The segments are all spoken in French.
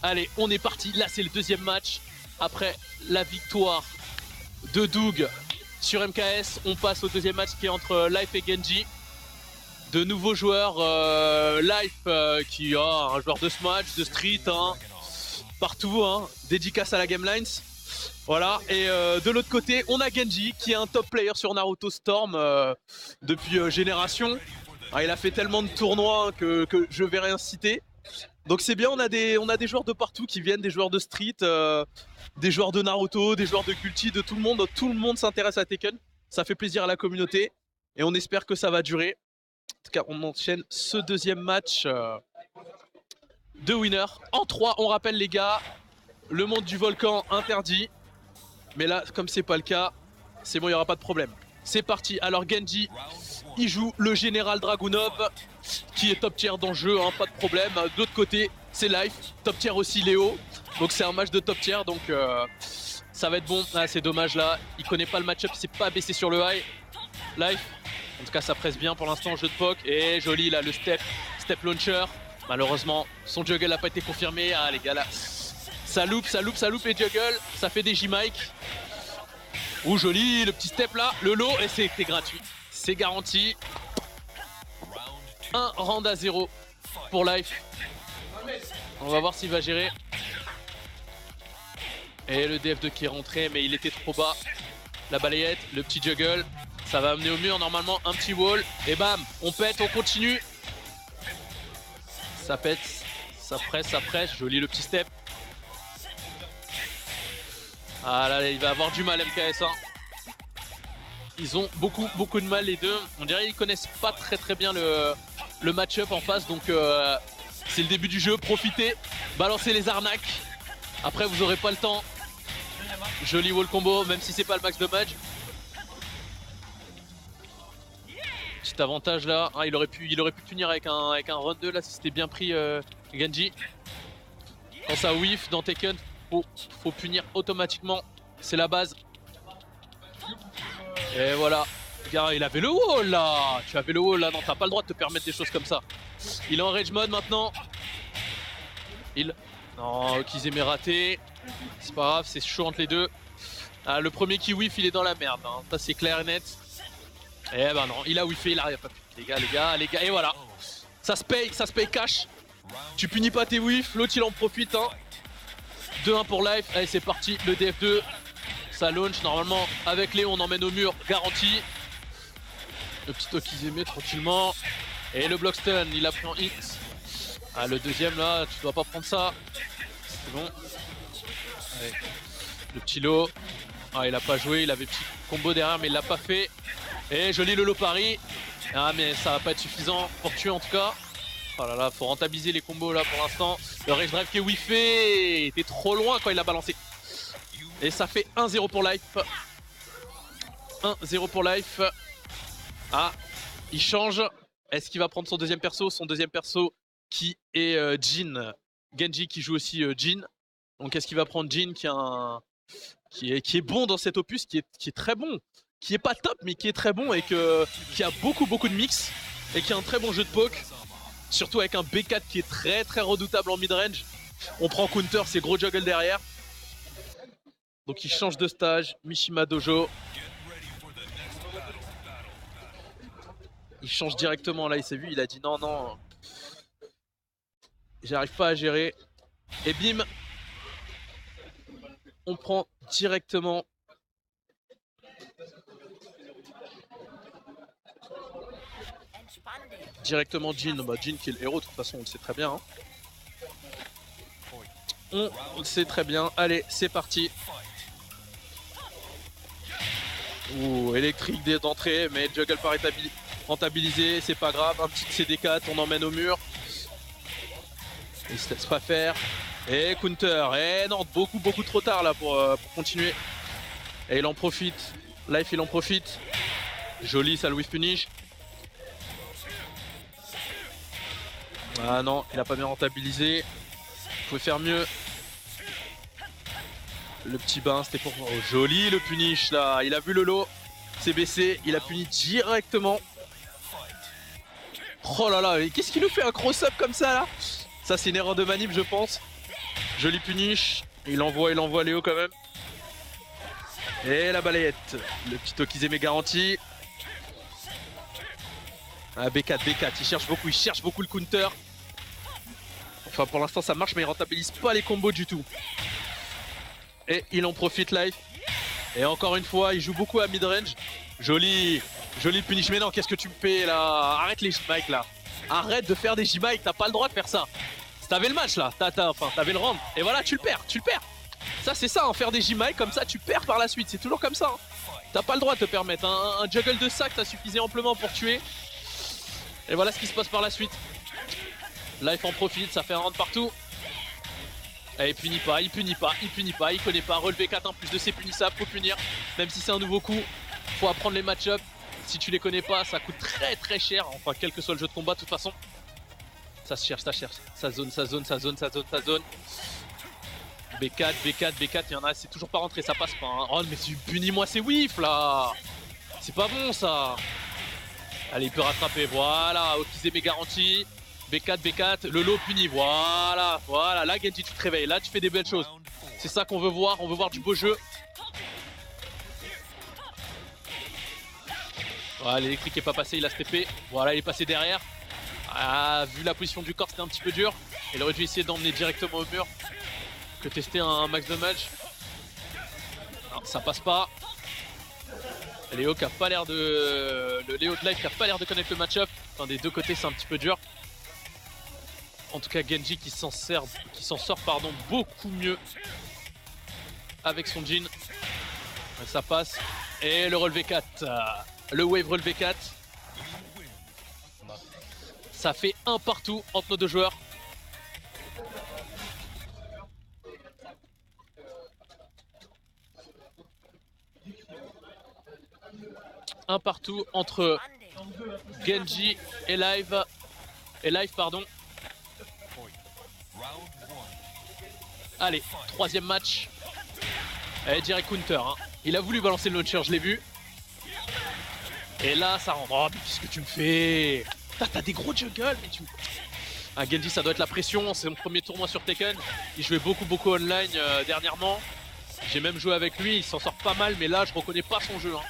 Allez, on est parti. Là, c'est le deuxième match. Après la victoire de Doug sur MKS, on passe au deuxième match qui est entre Life et Genji. De nouveaux joueurs. Life qui a un joueur de Smash, de Street, hein, partout. Hein, dédicace à la Gamelines. Voilà, et de l'autre côté, on a Genji qui est un top player sur Naruto Storm depuis Génération. Ah, il a fait tellement de tournois que je vais rien citer. Donc c'est bien, on a des joueurs de partout qui viennent, des joueurs de Street, des joueurs de Naruto, des joueurs de Culti, de tout le monde. Tout le monde s'intéresse à Tekken. Ça fait plaisir à la communauté et on espère que ça va durer. En tout cas, on enchaîne ce deuxième match de winner. En 3, on rappelle les gars, le monde du volcan interdit. Mais là, comme c'est pas le cas, c'est bon, il n'y aura pas de problème. C'est parti. Alors Genji, il joue le général Dragunov, qui est top tier dans le jeu, hein, pas de problème. De l'autre côté, c'est Life, top tier aussi Léo. Donc c'est un match de top tier, donc ça va être bon. Ah, c'est dommage là, il connaît pas le match-up, il s'est pas baissé sur le high. Life, en tout cas ça presse bien pour l'instant, jeu de poke. Et joli là, le step launcher. Malheureusement, son juggle n'a pas été confirmé. Ah les gars là, ça loupe les juggles, ça fait des J-Mike. Ouh joli, le petit step là, le low, et c'était gratuit. C'est garanti. Un round à 0 pour Life. On va voir s'il va gérer. Et le DF2 qui est rentré, mais il était trop bas. La balayette, le petit juggle. Ça va amener au mur normalement, un petit wall. Et bam, on pète, on continue. Ça pète, ça presse. Joli le petit step. Ah là, il va avoir du mal MKS. Hein. Ils ont beaucoup de mal les deux. On dirait qu'ils connaissent pas très bien le match-up en face. Donc c'est le début du jeu. Profitez, balancez les arnaques. Après vous aurez pas le temps. Joli wall combo, même si c'est pas le max damage. Petit avantage là. Ah, il aurait pu finir avec un run 2 là si c'était bien pris Genji. Quand ça whiff dans Tekken, faut punir automatiquement. C'est la base. Et voilà. Gars, il avait le wall là. Tu avais le wall là. Non, t'as pas le droit de te permettre des choses comme ça. Il est en rage mode maintenant. Non, Kizeme raté. C'est pas grave, c'est chaud entre les deux. Ah, le premier qui whiff, il est dans la merde. Hein. Ça, c'est clair et net. Eh ben non, il a whiffé, il arrive pas plus. Les gars. Et voilà. Ça se paye cash. Tu punis pas tes whiffs, l'autre il en profite. Hein. 2-1 pour Life. Allez, c'est parti. Le DF2. Ça launch normalement avec Léon, on emmène au mur, garanti. Le petit Okizeme tranquillement. Et le block stun, il a pris en hit. Ah, le deuxième là, tu dois pas prendre ça. C'est bon. Allez. Le petit low. Ah, il a pas joué, il avait petit combo derrière, mais il l'a pas fait. Et joli le low pari. Ah, mais ça va pas être suffisant pour tuer en tout cas. Oh là là, faut rentabiliser les combos là pour l'instant. Le rage drive qui est whiffé. Il était trop loin quand il l'a balancé. Et ça fait 1-0 pour Life. 1-0 pour Life. Ah, il change. Est-ce qu'il va prendre son deuxième perso? Son deuxième perso qui est Jin. Genji qui joue aussi Jin. Donc est-ce qu'il va prendre Jin qui est bon dans cet opus, qui est très bon. Qui est pas top mais qui est très bon et qui a beaucoup de mix. Et qui a un très bon jeu de poke. Surtout avec un B4 qui est très redoutable en mid-range. On prend counter, c'est gros juggle derrière. Donc il change de stage, Mishima Dojo. Il change directement, là il s'est vu, il a dit non. J'arrive pas à gérer. Et bim. On prend directement. Directement Jin. Bah, Jin qui est le héros, de toute façon on le sait très bien. Hein. On le sait très bien. Allez, c'est parti. Ouh, électrique d'entrée, mais juggle par rentabilisé, c'est pas grave. Un petit CD4, on emmène au mur. Il se laisse pas faire. Et counter. Et non, beaucoup trop tard là pour continuer. Et il en profite. Life, il en profite. Joli, ça le whiff punish. Ah non, il a pas bien rentabilisé. Il pouvait faire mieux. Le petit bain, c'était pour... Oh, joli le punish là. Il a vu le lot. C'est baissé. Il a puni directement. Oh là là, qu'est-ce qu'il nous fait un cross-up comme ça là? Ça c'est une erreur de manip je pense. Joli punish. Il envoie Léo quand même. Et la balayette. Le petit Okizeme garanti. Ah, B4, il cherche beaucoup le counter. Enfin pour l'instant ça marche mais il rentabilise pas les combos du tout. Et il en profite Life. Et encore une fois il joue beaucoup à midrange. Joli punish. Mais non, qu'est-ce que tu me fais là? Arrête les J-Mike là. Arrête de faire des J-Mike, t'as pas le droit de faire ça. T'avais le match là, t'avais le round. Et voilà, tu le perds. Ça c'est ça, hein, faire des J-Mike comme ça tu perds par la suite. C'est toujours comme ça. Hein. T'as pas le droit de te permettre. Un juggle de sac, ça suffisait amplement pour tuer. Et voilà ce qui se passe par la suite. Life en profite, ça fait un round partout. Et il punit pas, il connaît pas. Relevé 4 1 plus 2 c'est punissable, faut punir. Même si c'est un nouveau coup, faut apprendre les match-up. Si tu les connais pas, ça coûte très cher. Enfin, quel que soit le jeu de combat, de toute façon. Ça se cherche. Ça zone. B4, il y en a, c'est toujours pas rentré, ça passe pas. Hein. Oh, mais punis-moi ces whiffs là. C'est pas bon ça. Allez, il peut rattraper, voilà. Okizeme garanti. B4, le low puni, voilà. Là, Genji, tu te réveilles, là, tu fais des belles choses. C'est ça qu'on veut voir, on veut voir du beau jeu. Voilà, l'électrique est pas passé, il a steppé. Voilà, il est passé derrière. Ah, vu la position du corps, c'était un petit peu dur. Il aurait dû essayer d'emmener directement au mur que tester un max damage. Non, ça passe pas. Léo qui a pas l'air de... Le Léo de Life qui a pas l'air de connaître le match-up. Enfin, des deux côtés, c'est un petit peu dur. En tout cas, Genji qui s'en sort beaucoup mieux avec son jean. Ça passe. Et le relevé 4. Le wave relevé 4. Ça fait un partout entre nos deux joueurs. Un partout entre Genji et Live. Pardon. Allez, troisième match. Et direct counter. Hein. Il a voulu balancer le launcher, je l'ai vu. Et là, ça rentre. Oh, mais qu'est-ce que tu me fais? T'as des gros juggles, mais tu... Ah, Genji, ça doit être la pression. C'est mon premier tournoi sur Tekken. Il jouait beaucoup online dernièrement. J'ai même joué avec lui. Il s'en sort pas mal, mais là, je reconnais pas son jeu. Hein.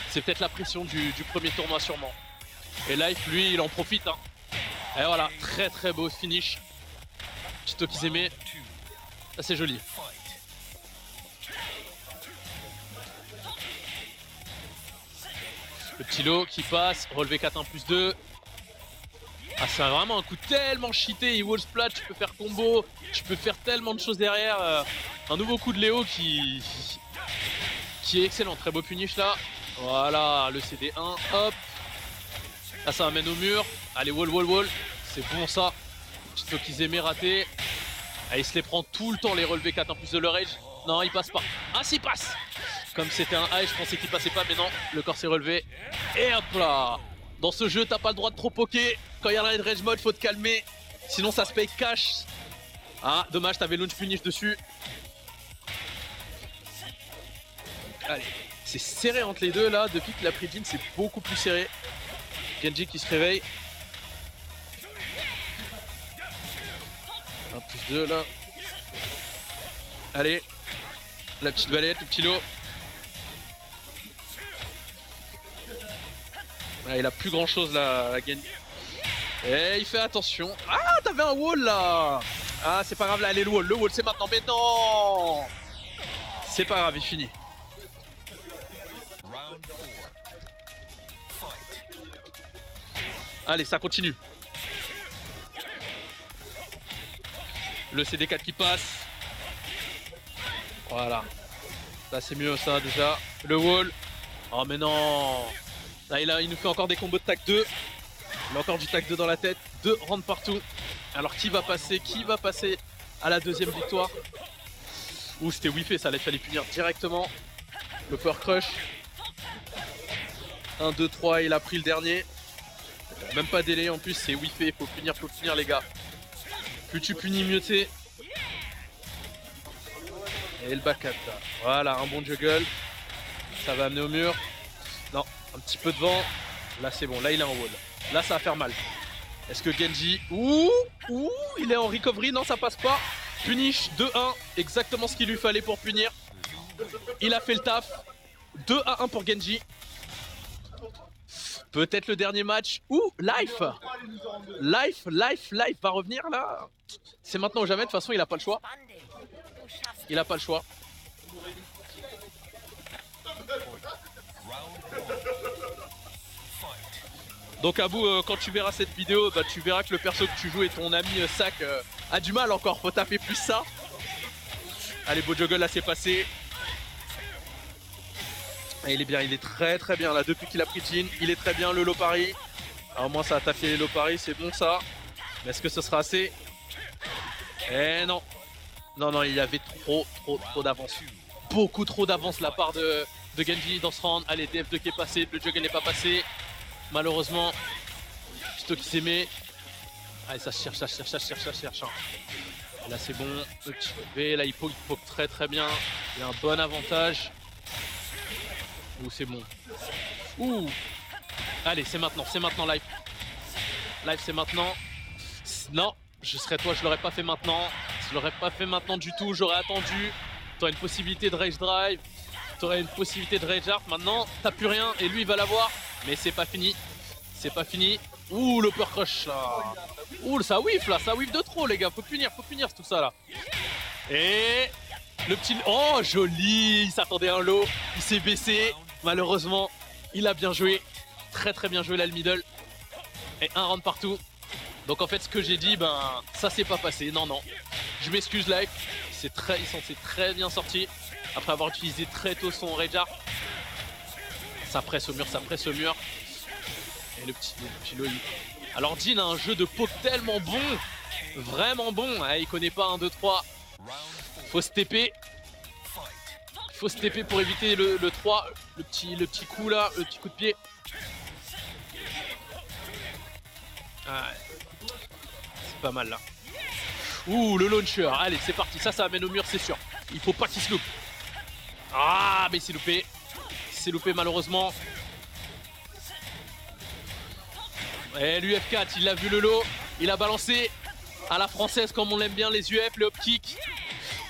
C'est peut-être la pression du premier tournoi, sûrement. Et Life, lui, il en profite. Hein. Et voilà, très beau finish. Petit Okizeme. Ça, c'est joli. Le petit lot qui passe, relevé 4 1 plus 2. Ah, c'est vraiment un coup tellement cheaté, il wall splat, tu peux faire combo, tu peux faire tellement de choses derrière. Un nouveau coup de Léo qui est excellent, très beau punish là. Voilà, le CD1, hop. Là ça amène au mur, allez wall, c'est bon ça. Petit Okizeme raté. Ah, il se les prend tout le temps les relevés 4 1 plus de le rage. Non, il passe pas. Ah, s'il passe. Comme c'était un high, je pensais qu'il passait pas, mais non, le corps s'est relevé. Et hop là. Dans ce jeu, t'as pas le droit de trop poker. Quand il y a un rage mode, faut te calmer. Sinon, ça se paye cash. Ah, dommage, t'avais launch punish dessus. Allez, c'est serré entre les deux là. Depuis qu'il a pris Jin, c'est beaucoup plus serré. Genji qui se réveille. 1 plus 2 là. Allez, la petite balayette, le petit lot. Ah, il a plus grand chose là, la Genji. Et il fait attention. Ah, t'avais un wall là. Ah, c'est pas grave là, allez, le wall c'est maintenant. Mais non, c'est pas grave, il finit. Allez, ça continue. Le CD4 qui passe. Voilà. Là, c'est mieux ça déjà. Le wall. Oh, mais non. Là, il nous fait encore des combos de tag 2. Il a encore du tag 2 dans la tête. 2 rounds partout. Alors, qui va passer à la deuxième victoire? Ouh, c'était whiffé, ça. Il fallait punir directement. Le power crush. 1, 2, 3. Il a pris le dernier. Même pas délai en plus, c'est whiffé. Faut punir les gars. Plus tu punis, mieux c'est. Et le back up là. Voilà, un bon juggle. Ça va amener au mur. Non, un petit peu de vent. Là c'est bon, là il a un wall. Là ça va faire mal. Est-ce que Genji... Ouh, il est en recovery, non ça passe pas. Punish 2-1, exactement ce qu'il lui fallait pour punir. Il a fait le taf. 2-1 pour Genji. Peut-être le dernier match. Ouh, Life va revenir là. C'est maintenant ou jamais, de toute façon il a pas le choix. Il a pas le choix. Donc Abou, quand tu verras cette vidéo, bah, tu verras que le perso que tu joues et ton ami Sak a du mal encore, faut taper plus ça. Allez, beau juggle là c'est passé. Et il est bien, il est très bien là depuis qu'il a pris Jin, il est très bien le low parry. Alors, au moins ça a taffé les low parry, c'est bon ça. Mais est-ce que ce sera assez? Eh non. Non, il y avait trop d'avance. Beaucoup trop d'avance de la part de Genji dans ce round. Allez, DF2 qui est passé, le juggle n'est pas passé. Malheureusement, Pito qui s'aimait. Allez, ça cherche. Hein. Là c'est bon, le petit V, là il poke très bien. Il a un bon avantage. Ouh, c'est bon. Ouh. Allez, c'est maintenant Life. Life c'est maintenant. Non, je serais toi, je l'aurais pas fait maintenant. Je l'aurais pas fait maintenant du tout, j'aurais attendu. T'aurais une possibilité de rage drive. T'aurais une possibilité de rage art. Maintenant, t'as plus rien et lui il va l'avoir. Mais c'est pas fini. C'est pas fini. Ouh, le upper crush là. Ouh, ça whiff là, ça whiff de trop les gars. Faut punir tout ça là. Et le petit... Oh, joli. Il s'attendait à un low. Il s'est baissé. Malheureusement, il a bien joué. Très bien joué là le middle. Et un round partout. Donc en fait, ce que j'ai dit, ben, ça s'est pas passé. Non. Je m'excuse Life. Il s'en s'est très bien sorti. Après avoir utilisé très tôt son rage art. Ça presse au mur. Et le petit Loli. Alors Jin a un jeu de poke tellement bon. Vraiment bon. Il connaît pas 1, 2, 3. Faut se TP. Faut se TP pour éviter le 3. Le petit coup là. Le petit coup de pied. C'est pas mal là. Ouh, le launcher. Allez, c'est parti. Ça amène au mur, c'est sûr. Il faut pas qu'il se loupe. Ah, mais il s'est loupé. Il s'est loupé malheureusement. Et l'UF4, il a vu le lot, il a balancé à la française comme on l'aime bien les UF, le hop kick.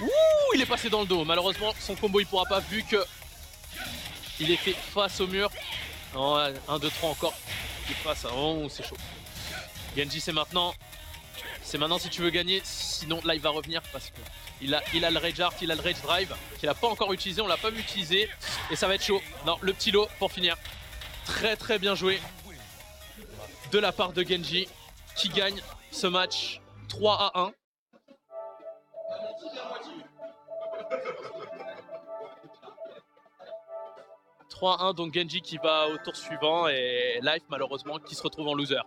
Ouh, il est passé dans le dos. Malheureusement, son combo il pourra pas vu que il est fait face au mur. Oh, 1, 2, 3 encore. Il passe. Oh, c'est chaud. Genji, c'est maintenant. C'est maintenant si tu veux gagner. Sinon, là, il va revenir parce qu'il a le rage art, il a le rage drive qu'il a pas encore utilisé. On l'a pas vu utiliser. Et ça va être chaud. Non, le petit lot pour finir. Très bien joué de la part de Genji qui gagne ce match 3-1. Donc Genji qui va au tour suivant et Life malheureusement qui se retrouve en loser.